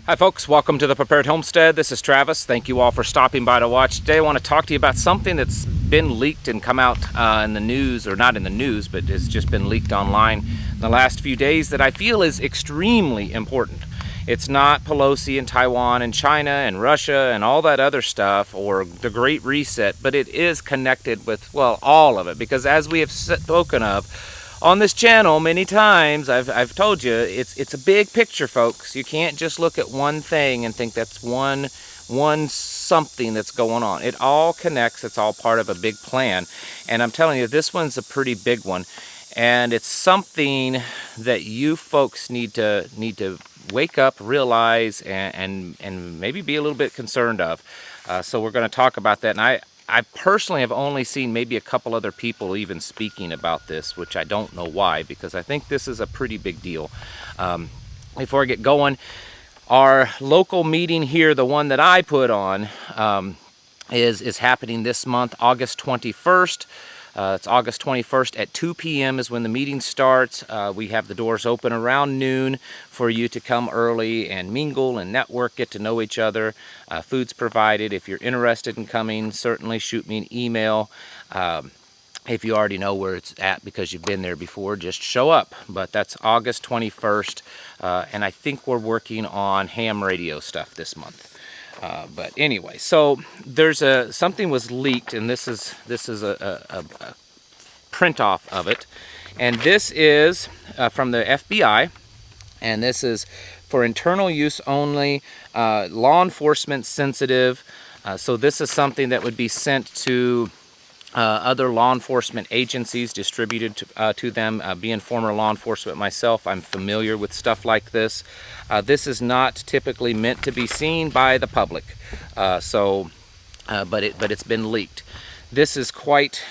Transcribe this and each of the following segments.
Hi folks, welcome to the Prepared Homestead. This is Travis. Thank you all for stopping by to watch. Today I want to talk to you about something that's been leaked and come out in the news, or not in the news, but has just been leaked online in the last few days that I feel is extremely important. It's not Pelosi and Taiwan and China and Russia and all that other stuff or the Great Reset, but it is connected with, well, all of it, because as we have spoken of on this channel many times, I've told you, it's a big picture, folks. You can't just look at one thing and think that's one something that's going on. It all connects. It's all part of a big plan. And I'm telling you, this one's a pretty big one. And it's something that you folks need to wake up, realize, and maybe be a little bit concerned of. So we're going to talk about that. And I personally have only seen maybe a couple other people even speaking about this, which I don't know why, because I think this is a pretty big deal. Before I get going, our local meeting here, the one that I put on, is happening this month, August 21st. It's August 21st at 2 p.m. is when the meeting starts. We have the doors open around noon for you to come early and mingle and network, get to know each other. Food's provided. If you're interested in coming, certainly shoot me an email. If you already know where it's at because you've been there before, just show up. But that's August 21st, and I think we're working on ham radio stuff this month. But anyway, so there's something was leaked, and this is a print off of it, and this is from the FBI, and this is for internal use only, law enforcement sensitive. So this is something that would be sent to other law enforcement agencies, distributed to them. Being former law enforcement myself, I'm familiar with stuff like this. This is not typically meant to be seen by the public, but it's been leaked. This is quite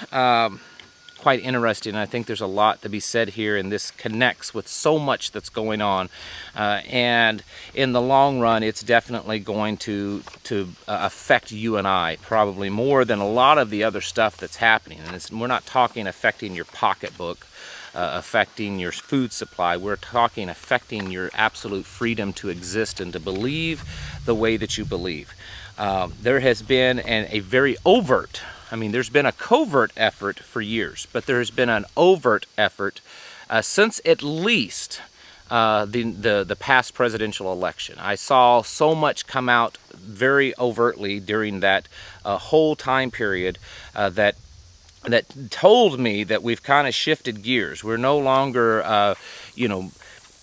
interesting. I think there's a lot to be said here, and this connects with so much that's going on. And in the long run, it's definitely going to affect you and I, probably more than a lot of the other stuff that's happening. And we're not talking affecting your pocketbook, affecting your food supply. We're talking affecting your absolute freedom to exist and to believe the way that you believe. There has been a very overt, there's been a covert effort for years, but there has been an overt effort since at least the past presidential election. I saw so much come out very overtly during that whole time period that told me that we've kind of shifted gears. We're no longer,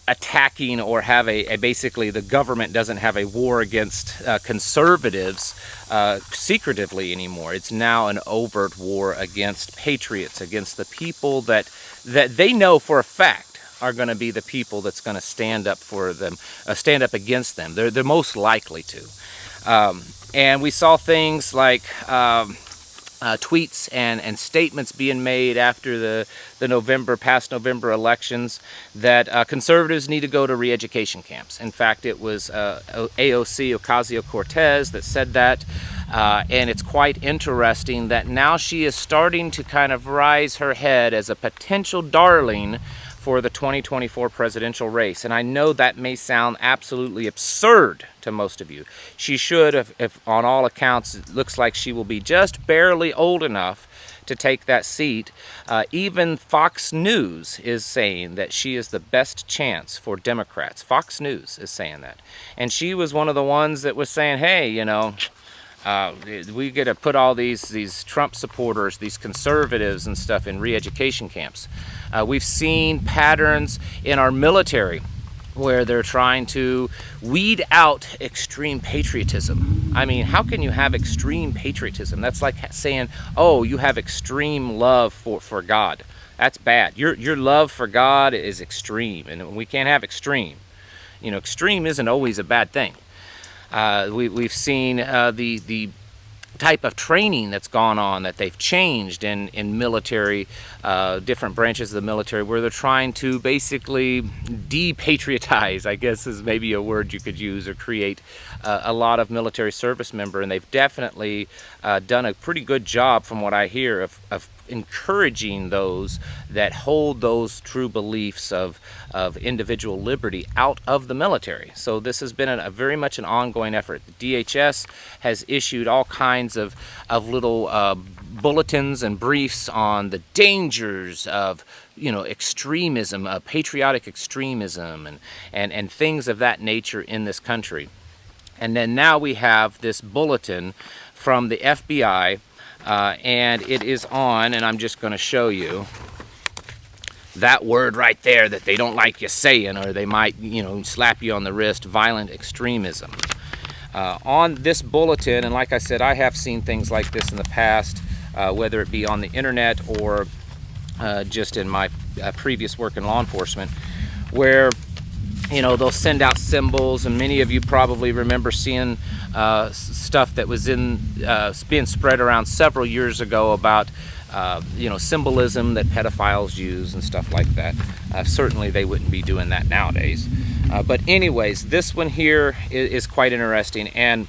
attacking or have basically the government doesn't have a war against conservatives secretively anymore. It's now an overt war against patriots, against the people that they know for a fact are going to be the people that's going to stand up for them, stand up against them. They're most likely to. And we saw things like tweets and statements being made after the past November elections that conservatives need to go to re-education camps. In fact, it was AOC Ocasio-Cortez that said that, and it's quite interesting that now she is starting to kind of rise her head as a potential darling for the 2024 presidential race. And I know that may sound absolutely absurd to most of you. She should, if on all accounts, it looks like she will be just barely old enough to take that seat. Even Fox News is saying that she is the best chance for Democrats. Fox News is saying that. And she was one of the ones that was saying, hey, we get to put all these Trump supporters, these conservatives and stuff in re-education camps. We've seen patterns in our military where they're trying to weed out extreme patriotism. How can you have extreme patriotism? That's like saying, oh, you have extreme love for God. That's bad. Your love for God is extreme, and we can't have extreme. Extreme isn't always a bad thing. We've seen the type of training that's gone on, that they've changed in military, different branches of the military, where they're trying to basically depatriotize, I guess is maybe a word you could use, or create a lot of military service member. And they've definitely done a pretty good job, from what I hear, of encouraging those that hold those true beliefs of individual liberty out of the military. So this has been a very much an ongoing effort. The DHS has issued all kinds of little bulletins and briefs on the dangers of extremism, patriotic extremism, and things of that nature in this country. And then now we have this bulletin from the FBI, and it is on, and I'm just going to show you that word right there that they don't like you saying, or they might, slap you on the wrist: violent extremism. On this bulletin, and like I said, I have seen things like this in the past, whether it be on the internet or just in my previous work in law enforcement, where they'll send out symbols, and many of you probably remember seeing stuff that was being spread around several years ago about symbolism that pedophiles use and stuff like that. Certainly they wouldn't be doing that nowadays. But anyways, this one here is quite interesting, and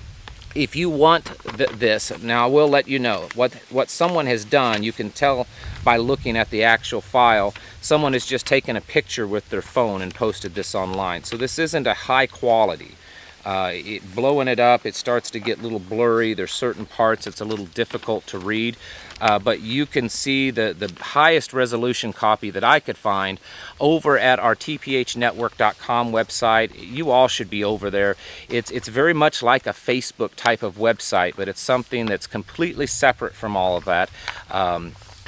if you want this, now I will let you know what someone has done. You can tell by looking at the actual file. Someone has just taken a picture with their phone and posted this online. So this isn't a high quality. Blowing it up, it starts to get a little blurry. There's certain parts it's a little difficult to read, but you can see the highest resolution copy that I could find over at our tphnetwork.com website. You all should be over there. It's very much like a Facebook type of website, but it's something that's completely separate from all of that.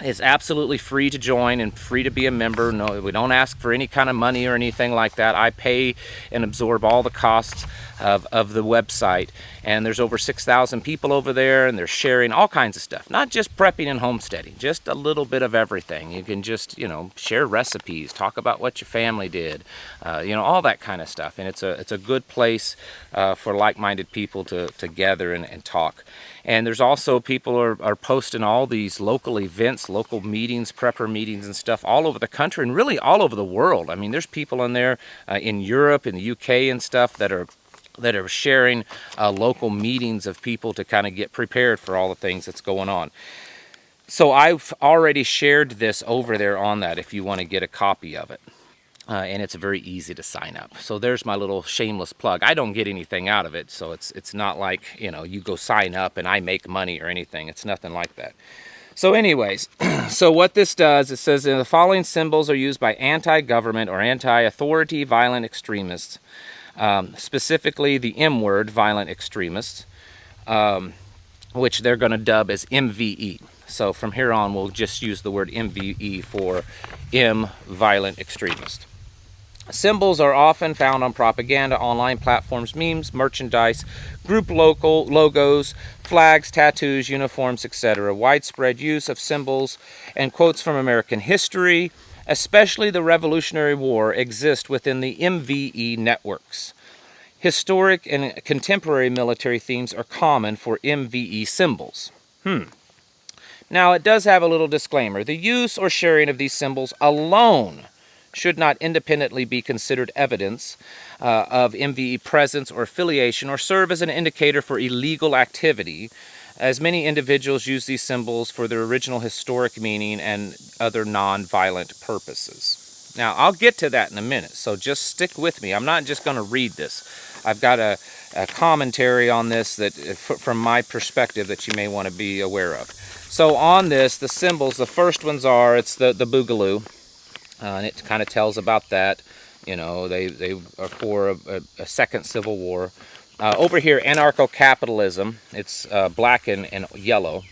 It's absolutely free to join and free to be a member. No, we don't ask for any kind of money or anything like that. I pay and absorb all the costs of the website, and there's over 6,000 people over there, and they're sharing all kinds of stuff, not just prepping and homesteading, just a little bit of everything. You can just share recipes, talk about what your family did, all that kind of stuff. And it's a good place for like-minded people to gather and talk. And there's also people are posting all these local events, local meetings, prepper meetings and stuff all over the country, and really all over the world. I mean, there's people in there in Europe, in the UK and stuff that are sharing local meetings of people to kind of get prepared for all the things that's going on. So I've already shared this over there on that if you want to get a copy of it. And it's very easy to sign up. So there's my little shameless plug. I don't get anything out of it, so it's not like, you go sign up and I make money or anything. It's nothing like that. So anyways, so what this does, it says the following symbols are used by anti-government or anti-authority violent extremists, specifically the M word, violent extremists, which they're going to dub as MVE. So from here on, we'll just use the word MVE for M, violent extremist. Symbols are often found on propaganda, online platforms, memes, merchandise, group local logos, flags, tattoos, uniforms, etc. Widespread use of symbols and quotes from American history, especially the Revolutionary War, exist within the MVE networks. Historic and contemporary military themes are common for MVE symbols. Now, it does have a little disclaimer. The use or sharing of these symbols alone should not independently be considered evidence of MVE presence or affiliation, or serve as an indicator for illegal activity, as many individuals use these symbols for their original historic meaning and other non-violent purposes. Now, I'll get to that in a minute, so just stick with me. I'm not just going to read this. I've got a commentary on this that, from my perspective, that you may want to be aware of. So on this, the symbols, the first ones it's the boogaloo. And it kind of tells about that. They are for a second civil war. Over here, anarcho-capitalism. It's black and yellow.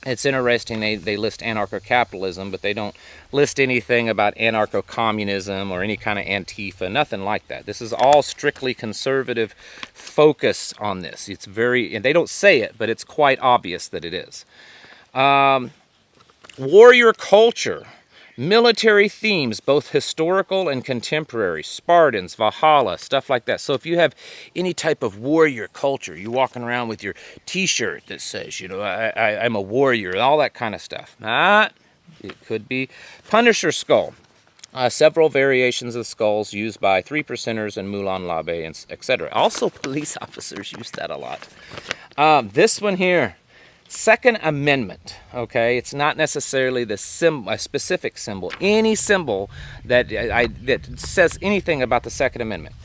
It's interesting, they list anarcho-capitalism, but they don't list anything about anarcho-communism or any kind of Antifa, nothing like that. This is all strictly conservative focus on this. It's and they don't say it, but it's quite obvious that it is. Warrior culture. Military themes, both historical and contemporary, Spartans, Valhalla, stuff like that. So if you have any type of warrior culture, you're walking around with your t-shirt that says, I'm a warrior, and all that kind of stuff. It could be Punisher skull. Several variations of skulls used by 3%ers and Moulin Labe, etc. Also, police officers use that a lot. This one here, Second Amendment, okay? It's not necessarily the a specific symbol. Any symbol that says anything about the Second Amendment.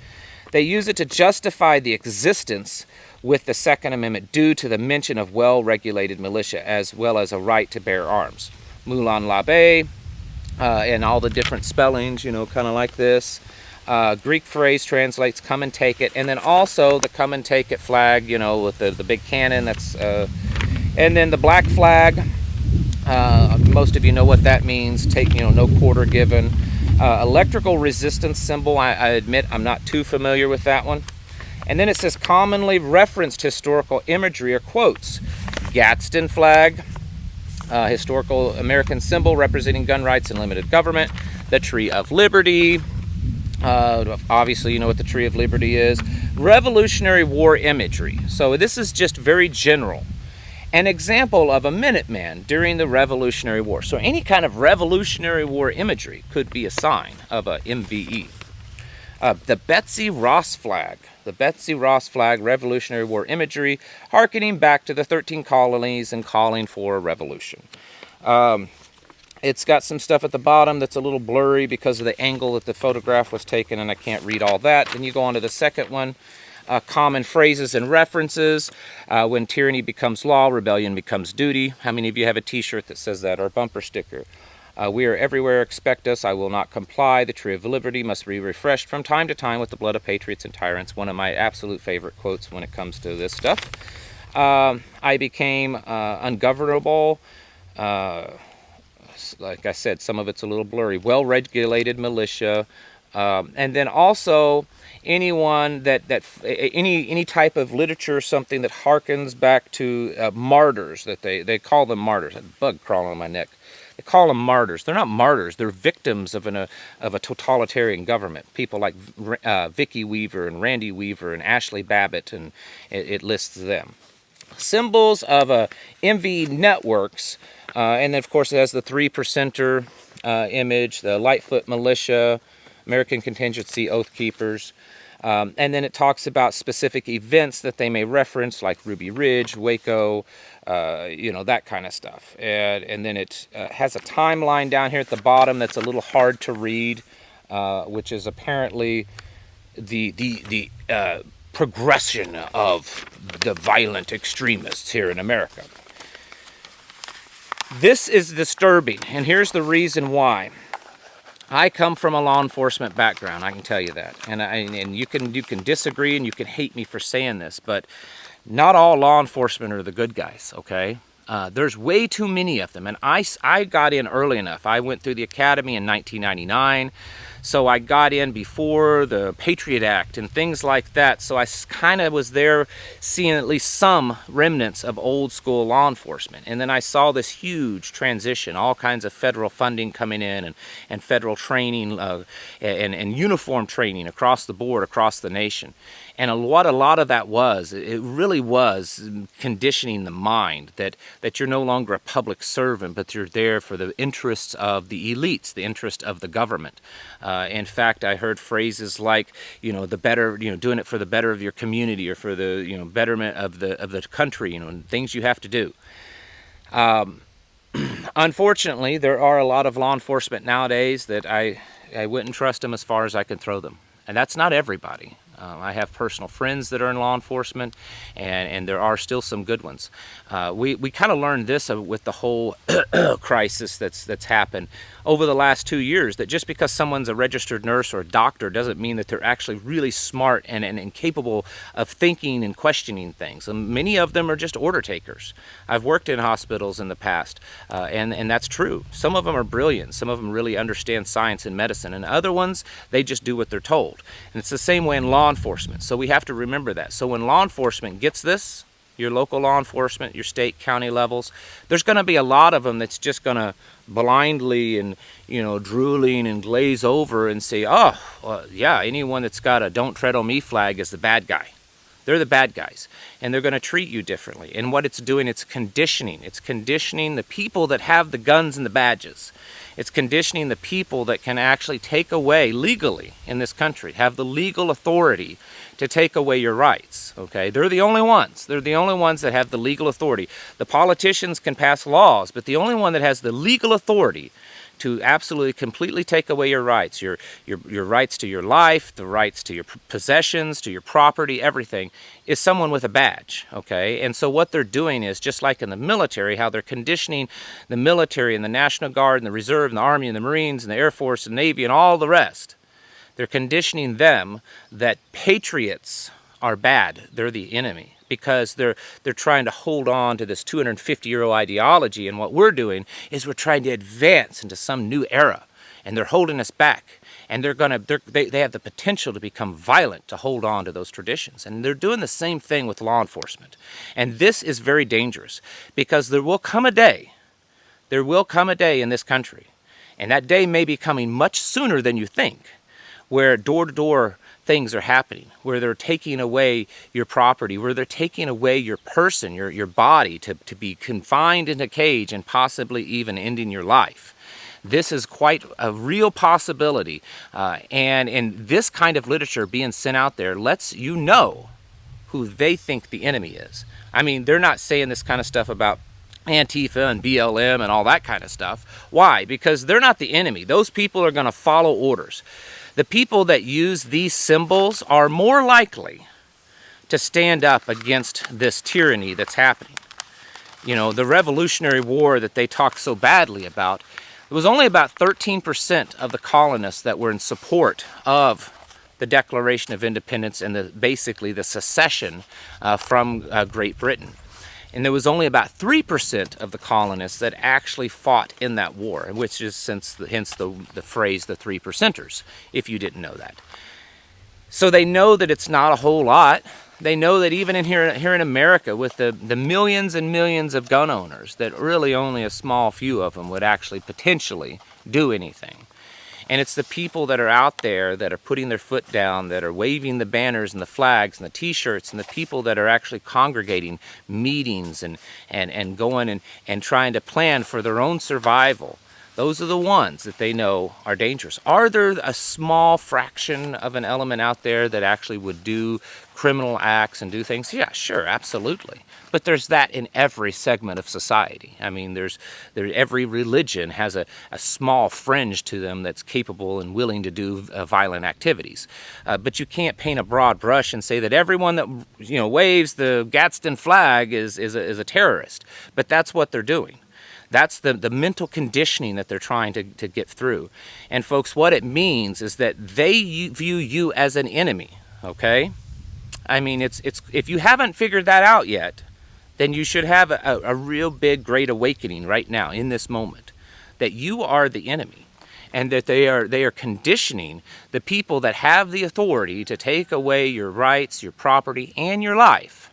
They use it to justify the existence with the Second Amendment due to the mention of well-regulated militia as well as a right to bear arms. Moulin Labe, and all the different spellings, you know, kind of like this. Greek phrase translates "come and take it," and then also the "come and take it" flag, you know, with the big cannon. That's and then the black flag. Most of you know what that means. Take, you know, no quarter given. Electrical resistance symbol. I admit I'm not too familiar with that one. And then it says commonly referenced historical imagery or quotes. Gadsden flag. Historical American symbol representing gun rights and limited government. The Tree of Liberty. Obviously, you know what the Tree of Liberty is. Revolutionary War imagery. So this is just very general. An example of a Minuteman during the Revolutionary War. So any kind of Revolutionary War imagery could be a sign of a MVE. The Betsy Ross flag. The Betsy Ross flag, Revolutionary War imagery, hearkening back to the 13 colonies and calling for a revolution. It's got some stuff at the bottom that's a little blurry because of the angle that the photograph was taken, and I can't read all that. Then you go on to the second one. Common phrases and references. When tyranny becomes law, rebellion becomes duty. How many of you have a t-shirt that says that, or a bumper sticker? We are everywhere, expect us, I will not comply. The Tree of Liberty must be refreshed from time to time with the blood of patriots and tyrants. One of my absolute favorite quotes when it comes to this stuff. I became ungovernable. Like I said, some of it's a little blurry. Well-regulated militia. And then also anyone any type of literature, something that harkens back to martyrs, that they call them martyrs. A bug crawling on my neck. They call them martyrs. They're not martyrs. They're victims of a totalitarian government. People like Vicki Weaver and Randy Weaver and Ashley Babbitt, and it lists them. Symbols of MV networks, and then of course it has the 3%er image, the Lightfoot Militia, American Contingency Oath Keepers. And then it talks about specific events that they may reference, like Ruby Ridge, Waco, you know, that kind of stuff. And then it has a timeline down here at the bottom that's a little hard to read, which is apparently the progression of the violent extremists here in America. This is disturbing, and here's the reason why. I come from a law enforcement background, I can tell you that. And you can disagree and you can hate me for saying this, but not all law enforcement are the good guys, okay? There's way too many of them, and I got in early enough. I went through the academy in 1999, so I got in before the Patriot Act and things like that, so I kind of was there seeing at least some remnants of old school law enforcement. And then I saw this huge transition, all kinds of federal funding coming in and federal training and uniform training across the board, across the nation. And what a lot of that was, it really was conditioning the mind that you're no longer a public servant, but you're there for the interests of the elites, the interest of the government. In fact, I heard phrases like, you know, the better, you know, doing it for the better of your community or for the, you know, betterment of the country, you know, and things you have to do. Unfortunately, there are a lot of law enforcement nowadays that I wouldn't trust them as far as I can throw them. And that's not everybody. I have personal friends that are in law enforcement, and there are still some good ones. We kind of learned this with the whole crisis that's happened over the last 2 years, that just because someone's a registered nurse or a doctor doesn't mean that they're actually really smart and capable of thinking and questioning things. And many of them are just order takers. I've worked in hospitals in the past, and that's true. Some of them are brilliant. Some of them really understand science and medicine, and other ones, they just do what they're told. And it's the same way in law enforcement. So we have to remember that. So when law enforcement gets this, your local law enforcement, your state, county levels, there's going to be a lot of them that's just going to blindly and, you know, drooling and glaze over and say, oh, well, yeah, anyone that's got a "don't tread on me" flag is the bad guy. They're the bad guys, and they're going to treat you differently. And what it's doing, it's conditioning. It's conditioning the people that have the guns and the badges. It's conditioning the people that can actually take away legally in this country, have the legal authority to take away your rights, okay? They're the only ones. They're the only ones that have the legal authority. The politicians can pass laws, but the only one that has the legal authority to absolutely completely take away your rights, your rights to your life, the rights to your possessions, to your property, everything, is someone with a badge, okay? And so what they're doing is, just like in the military, how they're conditioning the military and the National Guard and the Reserve and the Army and the Marines and the Air Force and Navy and all the rest. They're conditioning them that patriots are bad. They're the enemy, because they're trying to hold on to this 250-year-old ideology. And what we're doing is we're trying to advance into some new era, and they're holding us back. And they have the potential to become violent to hold on to those traditions. And they're doing the same thing with law enforcement. And this is very dangerous, because there will come a day in this country, and that day may be coming much sooner than you think, where door-to-door things are happening, where they're taking away your property, where they're taking away your person, your body, to be confined in a cage and possibly even ending your life. This is quite a real possibility, and in this kind of literature being sent out there lets you know who they think the enemy is. I mean, they're not saying this kind of stuff about Antifa and BLM and all that kind of stuff. Why? Because they're not the enemy. Those people are going to follow orders. The people that use these symbols are more likely to stand up against this tyranny that's happening. You know, the Revolutionary War that they talk so badly about, it was only about 13% of the colonists that were in support of the Declaration of Independence and basically the secession from Great Britain. And there was only about 3% of the colonists that actually fought in that war, which is hence the phrase, the 3%ers, if you didn't know that. So they know that it's not a whole lot. They know that even here in America, with the millions and millions of gun owners, that really only a small few of them would actually potentially do anything. And it's the people that are out there that are putting their foot down, that are waving the banners and the flags and the t-shirts, and the people that are actually congregating meetings and going and trying to plan for their own survival. Those are the ones that they know are dangerous. Are there a small fraction of an element out there that actually would do criminal acts and do things? Yeah, sure, absolutely. But there's that in every segment of society. I mean, every religion has a small fringe to them that's capable and willing to do violent activities. But you can't paint a broad brush and say that everyone that waves the Gadsden flag is a terrorist. But that's what they're doing. That's the mental conditioning that they're trying to get through. And folks, what it means is that they view you as an enemy, okay? I mean, it's if you haven't figured that out yet, then you should have a real big, great awakening right now in this moment, that you are the enemy, and that they are conditioning the people that have the authority to take away your rights, your property, and your life,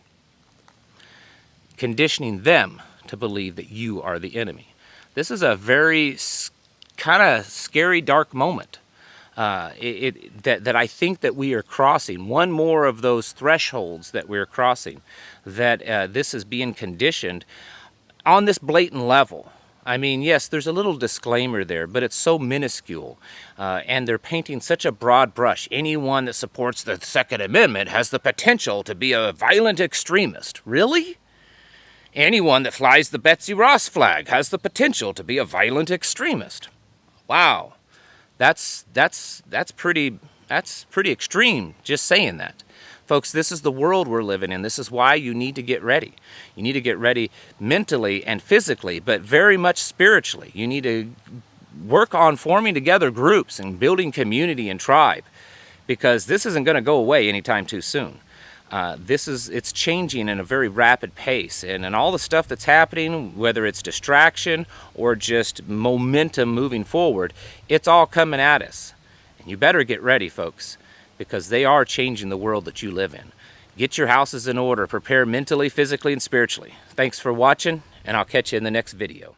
conditioning them to believe that you are the enemy. This is a very kind of scary, dark moment. That I think that we are crossing one more of those thresholds that we're crossing, that this is being conditioned on this blatant level. I mean, yes, there's a little disclaimer there, but it's so minuscule, and they're painting such a broad brush. Anyone that supports the Second Amendment has the potential to be a violent extremist. Really? Anyone that flies the Betsy Ross flag has the potential to be a violent extremist. Wow. That's pretty extreme, just saying that. Folks, this is the world we're living in. This is why you need to get ready. You need to get ready mentally and physically, but very much spiritually. You need to work on forming together groups and building community and tribe, because this isn't going to go away anytime too soon. It's changing in a very rapid pace, and all the stuff that's happening, whether it's distraction or just momentum moving forward, it's all coming at us. And you better get ready, folks, because they are changing the world that you live in. Get your houses in order, prepare mentally, physically, and spiritually. Thanks for watching, and I'll catch you in the next video.